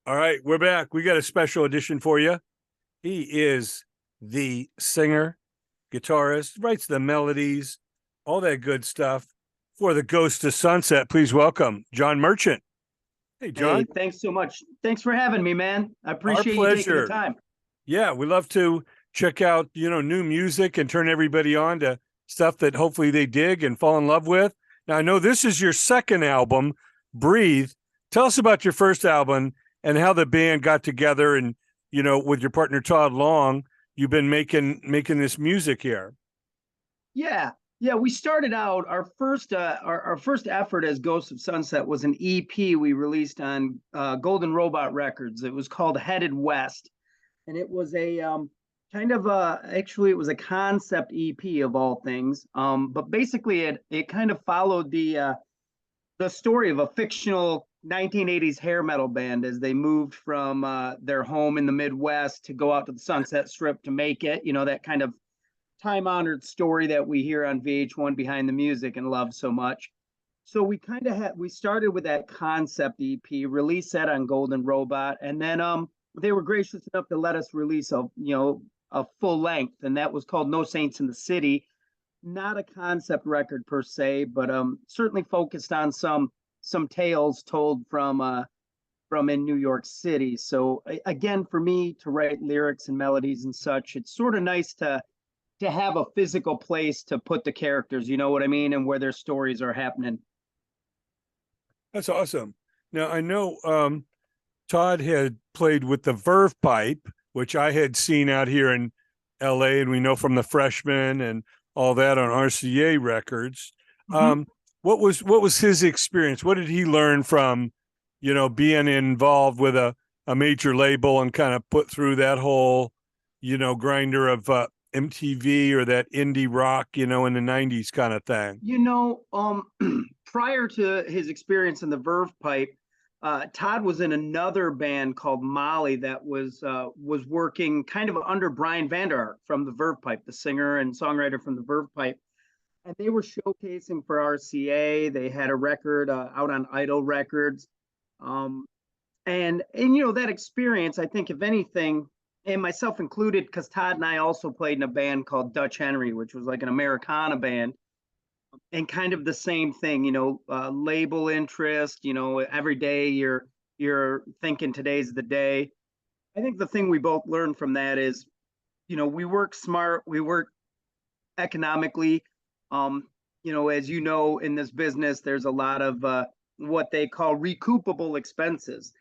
All right, we're back. We got a special edition for you. He is the singer, guitarist, writes the melodies, all that good stuff for the Ghost of Sunset. Please welcome John Merchant. Hey, Hey, John. thanks so much. Thanks for having me, man. I Our appreciate you taking the pleasure. time. Yeah, we love to check out, new music and turn everybody on to stuff that hopefully they dig and fall in love with. Now, I know this is your second album, Breathe. Tell us about your first album and how the band got together and, with your partner Todd Long, you've been making this music here. Yeah. Yeah, we started out our first effort as Ghosts of Sunset was an EP we released on Golden Robot Records. It was called Headed West, and it was a kind of actually it was a concept EP of all things. But basically it kind of followed the story of a fictional 1980s hair metal band as they moved from their home in the Midwest to go out to the Sunset Strip to make it. You know, that kind of time honored story that we hear on VH1 Behind the Music and love so much. So we started with that concept EP, released that on Golden Robot, and then they were gracious enough to let us release a full length, and that was called No Saints in the City. Not a concept record per se, but certainly focused on some tales told from in New York City. So again, for me to write lyrics and melodies and such, it's sort of nice to have a physical place to put the characters, you know what I mean, and where their stories are happening. That's awesome. Now, I know Todd had played with the Verve Pipe, which I had seen out here in LA, and we know from the Freshmen and all that on RCA Records. Mm-hmm. Um, what was his experience? What did he learn from, being involved with a major label and kind of put through that whole, grinder of MTV or that indie rock, in the 90s kind of thing? Prior to his experience in the Verve Pipe, Todd was in another band called Molly that was working kind of under Brian Vander Ark from the Verve Pipe, the singer and songwriter from the Verve Pipe, and they were showcasing for RCA. They had a record out on Idol Records, um, and that experience, I think, if anything, and myself included, because Todd and I also played in a band called Dutch Henry, which was like an Americana band, and kind of the same thing, label interest. Every day you're thinking today's the day. I think the thing we both learned from that is, we work smart, we work economically. As you know, in this business, there's a lot of what they call recoupable expenses.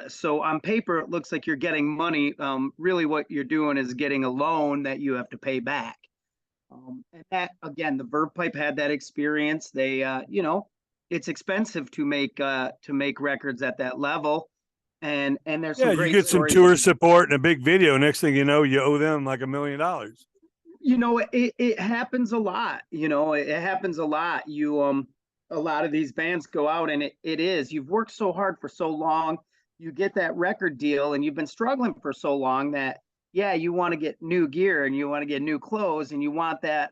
So on paper, it looks like you're getting money. Really, what you're doing is getting a loan that you have to pay back. And that again, the Verve Pipe had that experience. They, it's expensive to make records at that level, and there's Yeah, some you great get some stories. tour support and a big video. Next thing you know, you owe them like $1 million. It happens a lot. It happens a lot. A lot of these bands go out, and it is you've worked so hard for so long, you get that record deal, and you've been struggling for so long that yeah, you want to get new gear and you want to get new clothes and you want that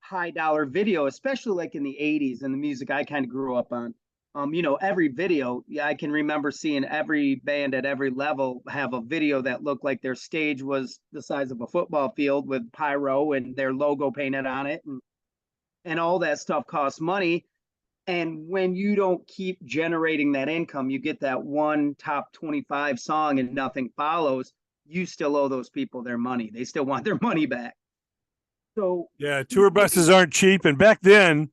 high dollar video, especially like in the 80s and the music I kind of grew up on. Every video, yeah, I can remember seeing every band at every level have a video that looked like their stage was the size of a football field with pyro and their logo painted on it, and all that stuff costs money. And when you don't keep generating that income, you get that one top 25 song and nothing follows, you still owe those people their money. They still want their money back. So Yeah, tour buses aren't cheap, and back then,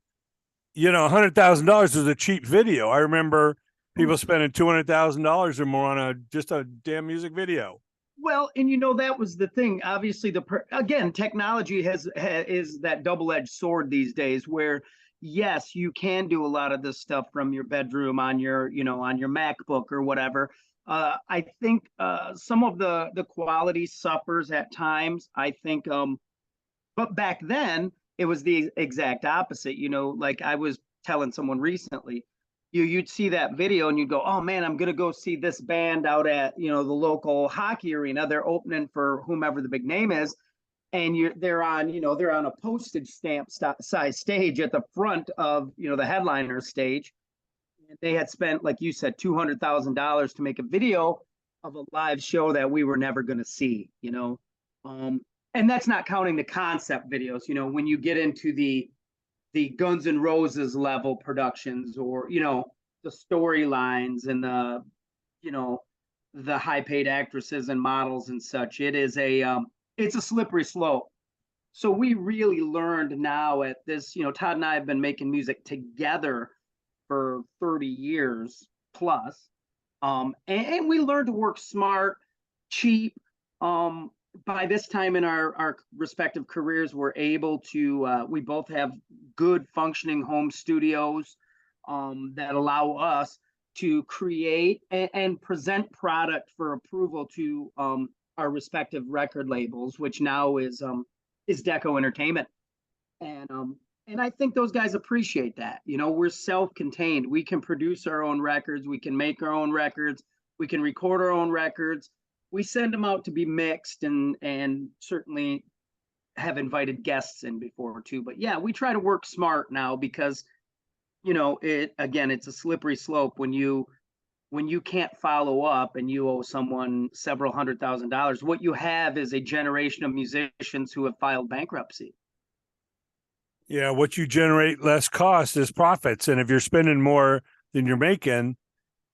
$100,000 was a cheap video. I remember people spending $200,000 or more on just a damn music video. well, and that was the thing. Obviously, again, technology is that double-edged sword these days, where yes, you can do a lot of this stuff from your bedroom on your on your MacBook or whatever. I think some of the quality suffers at times. I think, but back then it was the exact opposite. Like I was telling someone recently, you'd see that video and you'd go, oh man, I'm gonna go see this band out at the local hockey arena. They're opening for whomever the big name is, and they're on a postage stamp size stage at the front of the headliner stage. They had spent, like you said, $200,000 to make a video of a live show that we were never going to see, you know. Um, and that's not counting the concept videos. You know, when you get into the Guns N' Roses level productions, or you know, the storylines and the, you know, the high paid actresses and models and such, it's a slippery slope. So we really learned now at this, you know, Todd and I have been making music together for 30 years plus. And we learned to work smart, cheap. Um, by this time in our respective careers, we're able to, we both have good functioning home studios that allow us to create and present product for approval to our respective record labels, which now is Deco Entertainment. And and I think those guys appreciate that. You know, we're self-contained. We can produce our own records. We can make our own records. We can record our own records. We send them out to be mixed, and certainly have invited guests in before too. But yeah, we try to work smart now because, you know, it's a slippery slope when you can't follow up and you owe someone several $100,000. What you have is a generation of musicians who have filed bankruptcy. Yeah, what you generate less cost is profits. And if you're spending more than you're making,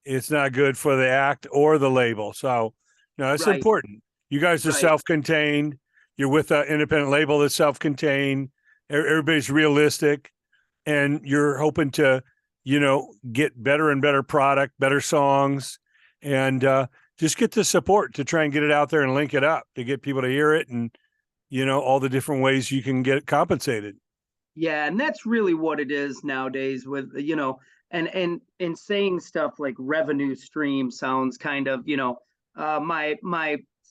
it's not good for the act or the label. So, no, that's Right, important. You guys are right. self-contained. You're with an independent label that's self-contained. Everybody's realistic, and you're hoping to, you know, get better and better product, better songs, and just get the support to try and get it out there and link it up to get people to hear it, and you know all the different ways you can get compensated. Yeah, and that's really what it is nowadays with, you know, and saying stuff like revenue stream sounds kind of, you know, my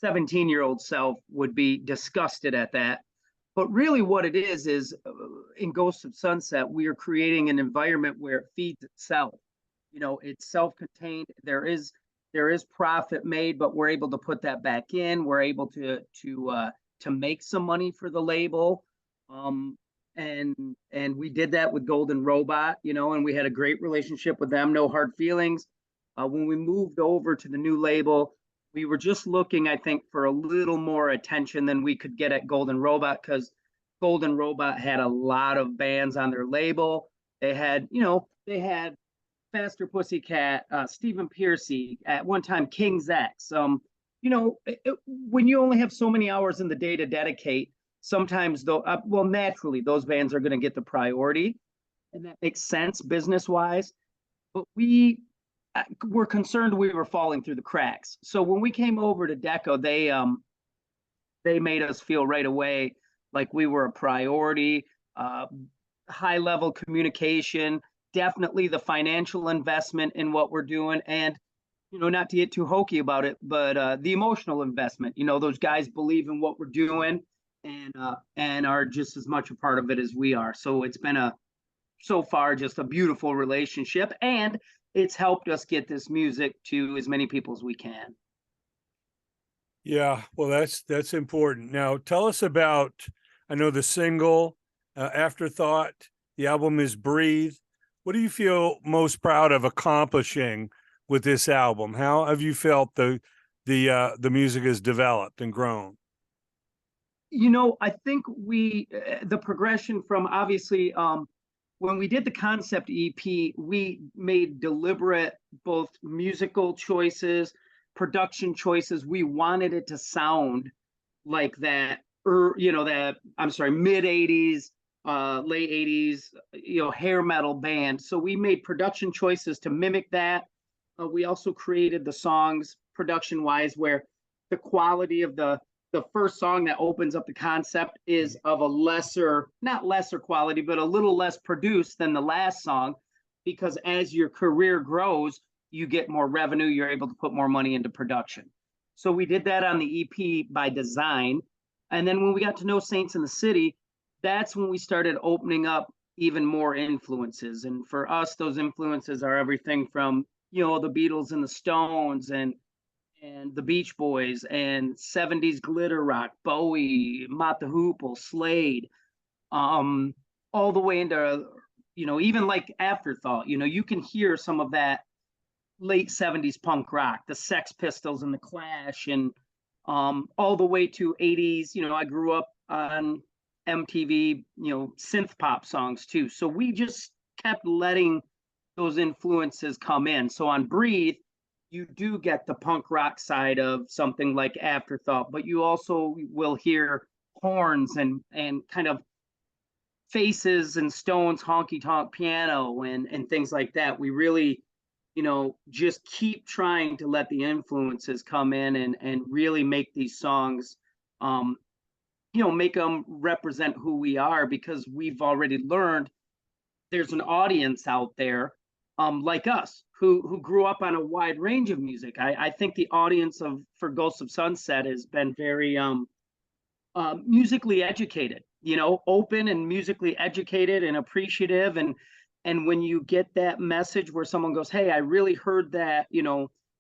17-year-old self would be disgusted at that. But really what it is in Ghosts of Sunset, we are creating an environment where it feeds itself. You know, it's self-contained. There is profit made, but we're able to put that back in. We're able to make some money for the label. Um, and we did that with Golden Robot, you know, and we had a great relationship with them, no hard feelings. When we moved over to the new label, we were just looking, I think, for a little more attention than we could get at Golden Robot, because Golden Robot had a lot of bands on their label. They had, you know, they had Faster Pussycat, Stephen Piercy, at one time King's X. You know, when you only have so many hours in the day to dedicate, sometimes though, well, naturally those bands are going to get the priority, and that makes sense business wise. But we were concerned we were falling through the cracks. So when we came over to Deco, they made us feel right away like we were a priority. High level communication, definitely the financial investment in what we're doing, and you know, not to get too hokey about it, but the emotional investment. You know, those guys believe in what we're doing, and are just as much a part of it as we are. So it's been so far just a beautiful relationship, and it's helped us get this music to as many people as we can. Yeah, well, that's important. Now, tell us about. I know the single, Afterthought. The album is Breathe. What do you feel most proud of accomplishing with this album? How have you felt the music has developed and grown? You know, I think the progression from, obviously, when we did the concept EP, we made deliberate both musical choices, production choices. We wanted it to sound like that, you know, that, I'm sorry, mid 80s, late 80s, you know, hair metal band. So we made production choices to mimic that. We also created the songs production wise where the quality of the first song that opens up the concept is of a lesser, not lesser quality, but a little less produced than the last song, because as your career grows, you get more revenue, you're able to put more money into production. So we did that on the EP by design. And then when we got to No Saints in the City, that's when we started opening up even more influences. And for us, those influences are everything from, you know, the Beatles and the Stones, and the Beach Boys, and 70s glitter rock, Bowie, Mott the Hoople, Slade, all the way into even like Afterthought, you can hear some of that late 70s punk rock, the Sex Pistols and the Clash, and all the way to 80s. I grew up on MTV, synth pop songs too. So we just kept letting those influences come in. So on Breathe, you do get the punk rock side of something like Afterthought, but you also will hear horns and kind of Faces and Stones honky tonk piano and things like that. We really, just keep trying to let the influences come in and really make these songs, make them represent who we are, because we've already learned there's an audience out there, like us, who grew up on a wide range of music. I think the audience for Ghosts of Sunset has been very musically educated, open and musically educated and appreciative. And when you get that message where someone goes, hey, I really heard that,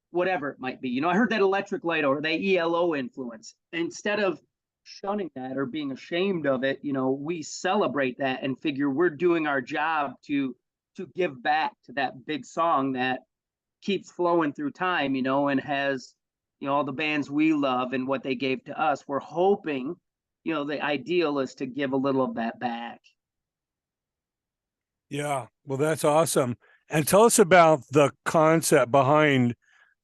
whatever it might be, I heard that Electric Light or that ELO influence, instead of shunning that or being ashamed of it, we celebrate that and figure we're doing our job to give back to that big song that keeps flowing through time, and has, all the bands we love and what they gave to us. We're hoping, the ideal is to give a little of that back. Yeah, well, that's awesome. And tell us about the concept behind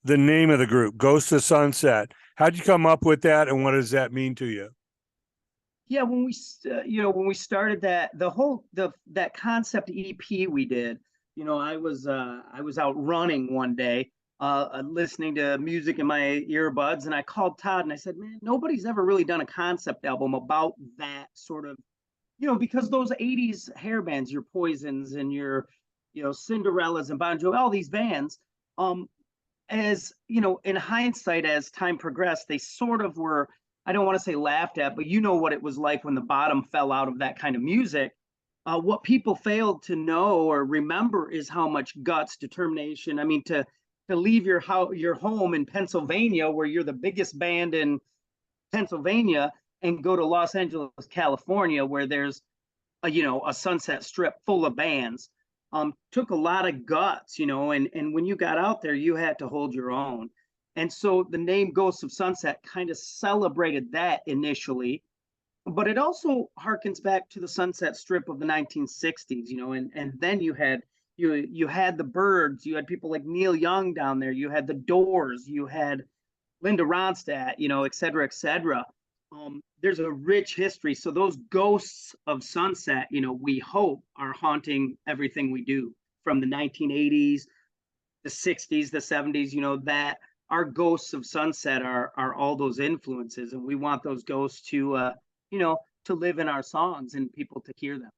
the name of the group, Ghost of Sunset. How'd you come up with that, and what does that mean to you? Yeah, when we started that concept EP we did, I was out running one day, listening to music in my earbuds, and I called Todd and I said, man, nobody's ever really done a concept album about that sort of, because those 80s hair bands, your Poisons and your, Cinderellas and Bon Jovi, all these bands, as in hindsight, as time progressed, they sort of were, I don't want to say laughed at, but what it was like when the bottom fell out of that kind of music. What people failed to know or remember is how much guts, determination. I mean, to leave your home in Pennsylvania, where you're the biggest band in Pennsylvania, and go to Los Angeles, California, where there's a Sunset Strip full of bands. Took a lot of guts, and when you got out there, you had to hold your own. And so the name Ghosts of Sunset kind of celebrated that initially, but it also harkens back to the Sunset Strip of the 1960s, and then you had the Byrds, you had people like Neil Young down there, you had the Doors, you had Linda Ronstadt, et cetera, et cetera. There's a rich history. So those ghosts of Sunset, we hope are haunting everything we do, from the 1980s, the 60s, the 70s, that our ghosts of Sunset are all those influences, and we want those ghosts to to live in our songs and people to hear them.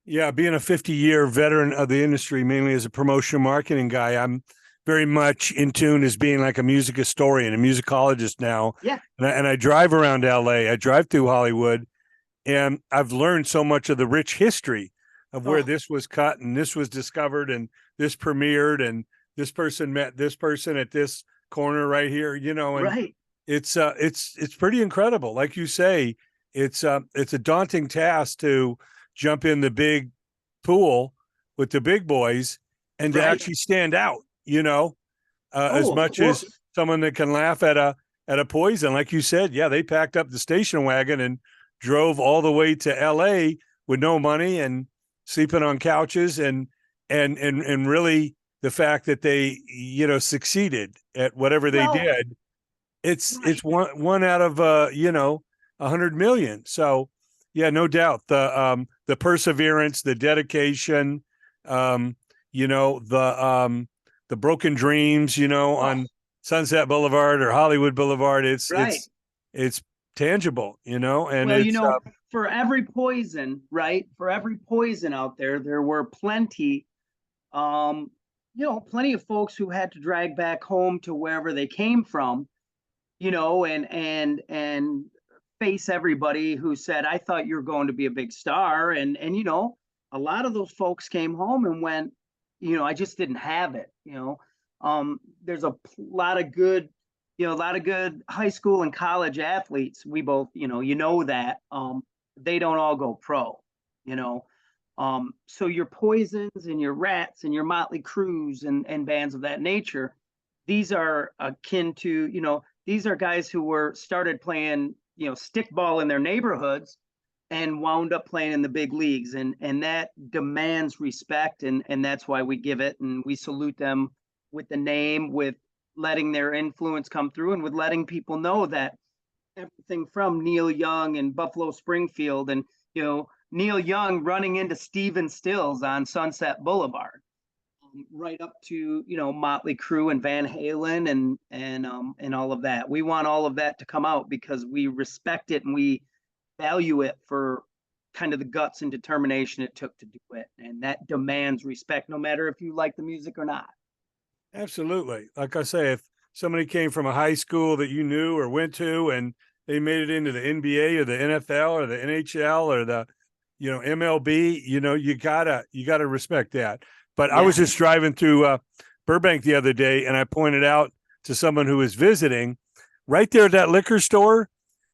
Yeah, being a 50-year veteran of the industry, mainly as a promotion marketing guy, I'm very much in tune as being like a music historian, a musicologist now. Yeah. And I drive around LA, I drive through Hollywood, and I've learned so much of the rich history of where this was cut and this was discovered and this premiered and this person met this person at this corner right here, and right. It's pretty incredible. Like you say, it's a daunting task to jump in the big pool with the big boys and to actually stand out, as much as someone that can laugh at a Poison. Like you said, yeah, they packed up the station wagon and drove all the way to LA with no money and sleeping on couches and really the fact that they, succeeded at whatever they did. It's one out of 100 million. So yeah, no doubt the perseverance, the dedication, the broken dreams, on Sunset Boulevard or Hollywood Boulevard. It's tangible, and for every Poison, right? For every Poison out there were plenty plenty of folks who had to drag back home to wherever they came from, and face everybody who said, I thought you were going to be a big star. And a lot of those folks came home and went, I just didn't have it. There's a lot of good, high school and college athletes. We both, that they don't all go pro, So your Poisons and your Rats and your Motley Crues and bands of that nature, these are akin to, these are guys who were started playing, stickball in their neighborhoods and wound up playing in the big leagues. And that demands respect. And that's why we give it. And we salute them with the name, with letting their influence come through, and with letting people know that everything from Neil Young and Buffalo Springfield and, Neil Young running into Stephen Stills on Sunset Boulevard, right up to, Motley Crue and Van Halen and all of that. We want all of that to come out because we respect it and we value it for kind of the guts and determination it took to do it. And that demands respect, no matter if you like the music or not. Absolutely. Like I say, if somebody came from a high school that you knew or went to and they made it into the NBA or the NFL or the NHL or the, MLB, you gotta respect that. But I was just driving through Burbank the other day, and I pointed out to someone who was visiting, right there at that liquor store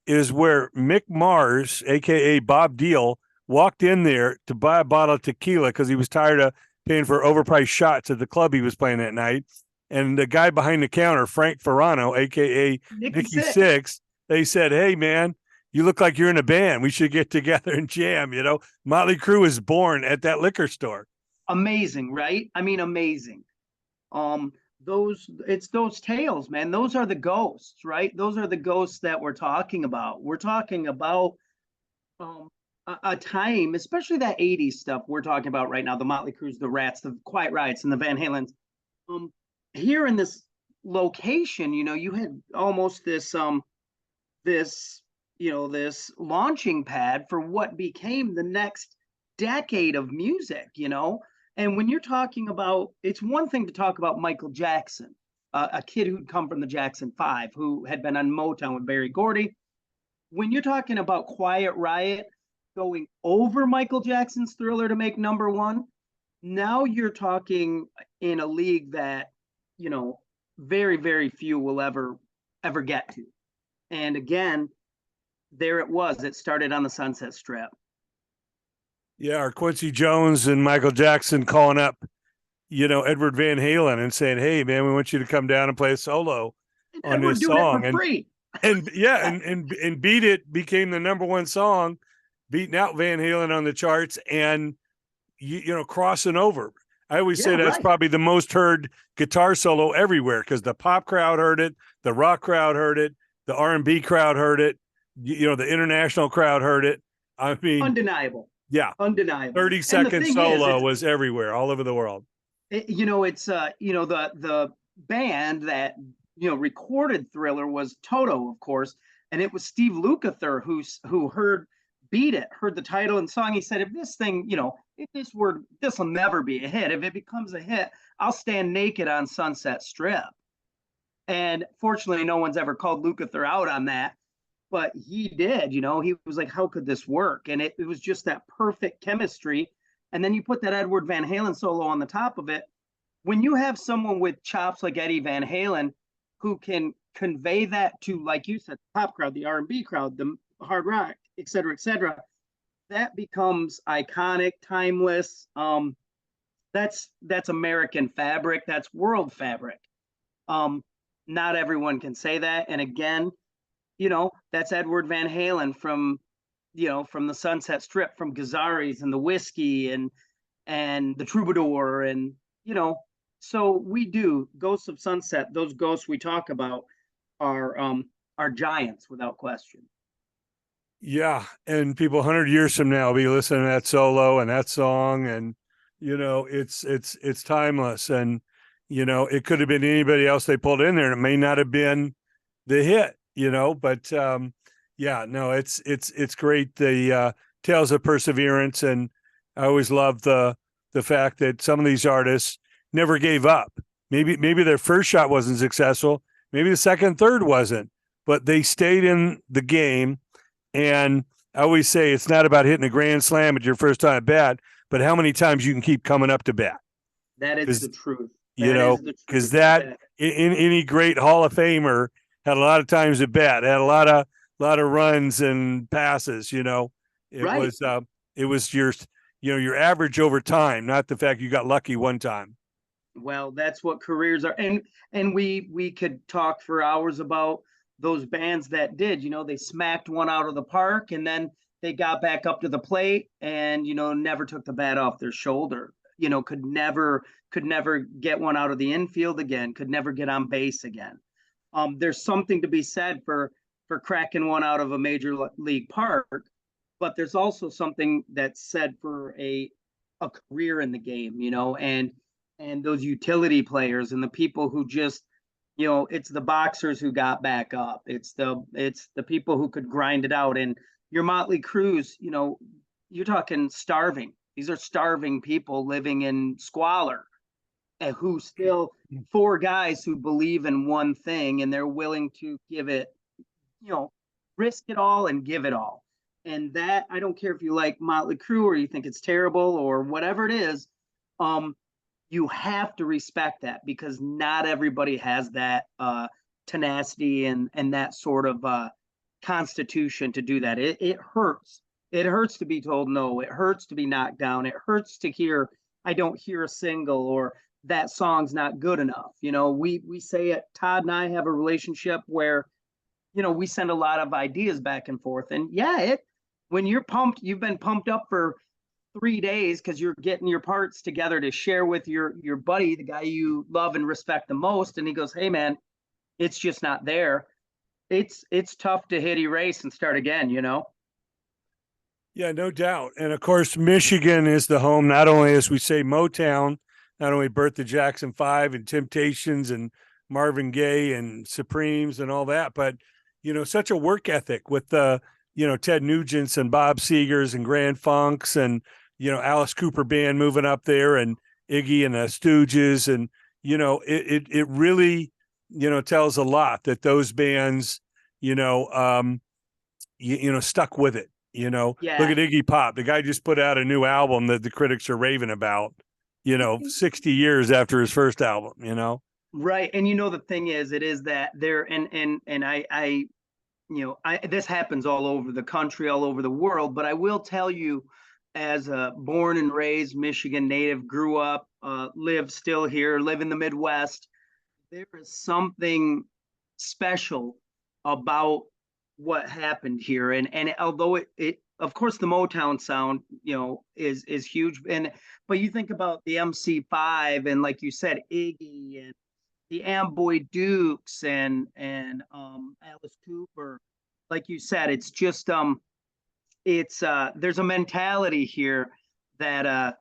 is where Mick Mars, aka Bob Deal, walked in there to buy a bottle of tequila because he was tired of paying for overpriced shots at the club he was playing that night. And the guy behind the counter, Frank Ferrano, aka Nicky Six, they said, "Hey man, you look like you're in a band. We should get together and jam." Motley Crue was born at that liquor store. Amazing, right? I mean, amazing. It's those tales, man. Those are the ghosts, right? Those are the ghosts that we're talking about. We're talking about a time, especially that 80s stuff we're talking about right now, the Motley Crues, the Rats, the Quiet Rights, and the Van Halens. Here in this location, you had almost this this launching pad for what became the next decade of music, And when you're talking about, it's one thing to talk about Michael Jackson, a kid who'd come from the Jackson 5, who had been on Motown with Berry Gordy. When you're talking about Quiet Riot going over Michael Jackson's Thriller to make #1, now you're talking in a league that, very, very few will ever get to. And again, there it was. It started on the Sunset Strip. Yeah, or Quincy Jones and Michael Jackson calling up, Edward Van Halen and saying, "Hey, man, we want you to come down and play a solo on this song." And free. and Beat It became the #1 song, beating out Van Halen on the charts and, crossing over. I always say that's probably the most heard guitar solo everywhere because the pop crowd heard it, the rock crowd heard it, the R&B crowd heard it, the international crowd heard it. I mean, undeniable. Yeah. Undeniable. 30-second solo was everywhere, all over the world. It's the band that, recorded Thriller was Toto, of course. And it was Steve Lukather who heard Beat It, heard the title and song. He said, if this thing, this will never be a hit. If it becomes a hit, I'll stand naked on Sunset Strip. And fortunately, no one's ever called Lukather out on that. But he did, he was like, how could this work? And it was just that perfect chemistry. And then you put that Edward Van Halen solo on the top of it. When you have someone with chops like Eddie Van Halen who can convey that to, like you said, the pop crowd, the R&B crowd, the hard rock, et cetera, that becomes iconic, timeless. That's American fabric. That's world fabric. Not everyone can say that. And again, that's Edward Van Halen from the Sunset Strip, from Gazzarri's and the Whiskey and the Troubadour. And, so we do Ghosts of Sunset. Those ghosts we talk about are giants without question. Yeah. And people 100 years from now will be listening to that solo and that song. And, it's timeless. And, it could have been anybody else they pulled in there. And it may not have been the hit. But it's great. The tales of perseverance. And I always love the fact that some of these artists never gave up. Maybe their first shot wasn't successful. Maybe the second, third wasn't, but they stayed in the game. And I always say it's not about hitting a grand slam at your first time at bat, but how many times you can keep coming up to bat. That is the truth. Because in any great Hall of Famer had a lot of times at bat, had a lot of runs and passes. It was your average over time, not the fact you got lucky one time. Well, that's what careers are. And we could talk for hours about those bands that did, they smacked one out of the park and then they got back up to the plate and, never took the bat off their shoulder. Could never get one out of the infield again, could never get on base again. There's something to be said for cracking one out of a major league park, but there's also something that's said for a career in the game, and those utility players and the people who just, it's the boxers who got back up. It's the people who could grind it out. And your Motley Crues, you're talking starving. These are starving people living in squalor, and who still, four guys who believe in one thing and they're willing to give it, risk it all and give it all. And that, I don't care if you like Motley Crue or you think it's terrible or whatever it is, you have to respect that, because not everybody has that tenacity and that sort of constitution to do that. It hurts. It hurts to be told no. It hurts to be knocked down. It hurts to hear, I don't hear a single, or that song's not good enough. We say it, Todd and I have a relationship where, we send a lot of ideas back and forth. And yeah, when you're pumped, you've been pumped up for 3 days because you're getting your parts together to share with your buddy, the guy you love and respect the most. And he goes, hey man, it's just not there. It's tough to hit erase and start again, Yeah, no doubt. And of course, Michigan is the home, not only, as we say, Motown, not only Bertha Jackson 5 and Temptations and Marvin Gaye and Supremes and all that, but, such a work ethic with the, Ted Nugents and Bob Segers and Grand Funks and, Alice Cooper Band moving up there and Iggy and the Stooges. And, it really, tells a lot that those bands, stuck with it. Yeah. Look at Iggy Pop. The guy just put out a new album that the critics are raving about, 60 years after his first album, Right. And the thing is, it is that there, and I this happens all over the country, all over the world, but I will tell you, as a born and raised Michigan native, grew up, live still here, live in the Midwest, there is something special about what happened here. And although it of course the Motown sound, is huge. But you think about the MC5 and, like you said, Iggy and the Amboy Dukes and Alice Cooper, like you said, it's just there's a mentality here that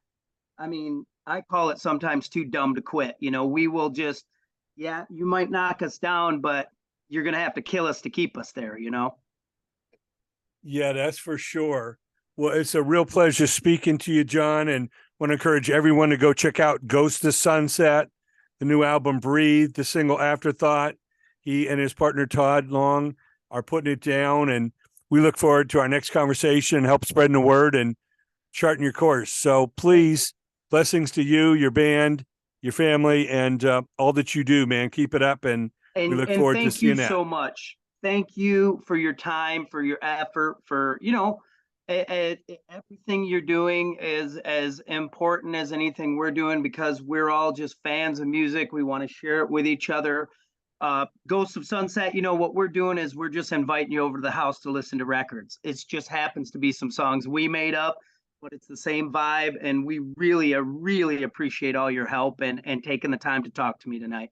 I call it sometimes too dumb to quit. We will just, yeah, you might knock us down, but you're gonna have to kill us to keep us there. Yeah, that's for sure. Well, it's a real pleasure speaking to you, John, and want to encourage everyone to go check out Ghost to Sunset, the new album Breathe, the single Afterthought. He and his partner Todd Long are putting it down, and we look forward to our next conversation and help spreading the word and charting your course. So please, blessings to you, your band, your family, and all that you do, man. Keep it up, and we look forward to seeing that. Thank you so much. Thank you for your time, for your effort, for, everything you're doing is as important as anything we're doing, because we're all just fans of music. We want to share it with each other. Ghosts of Sunset, what we're doing is we're just inviting you over to the house to listen to records. It just happens to be some songs we made up, but it's the same vibe. And we really appreciate all your help and taking the time to talk to me tonight.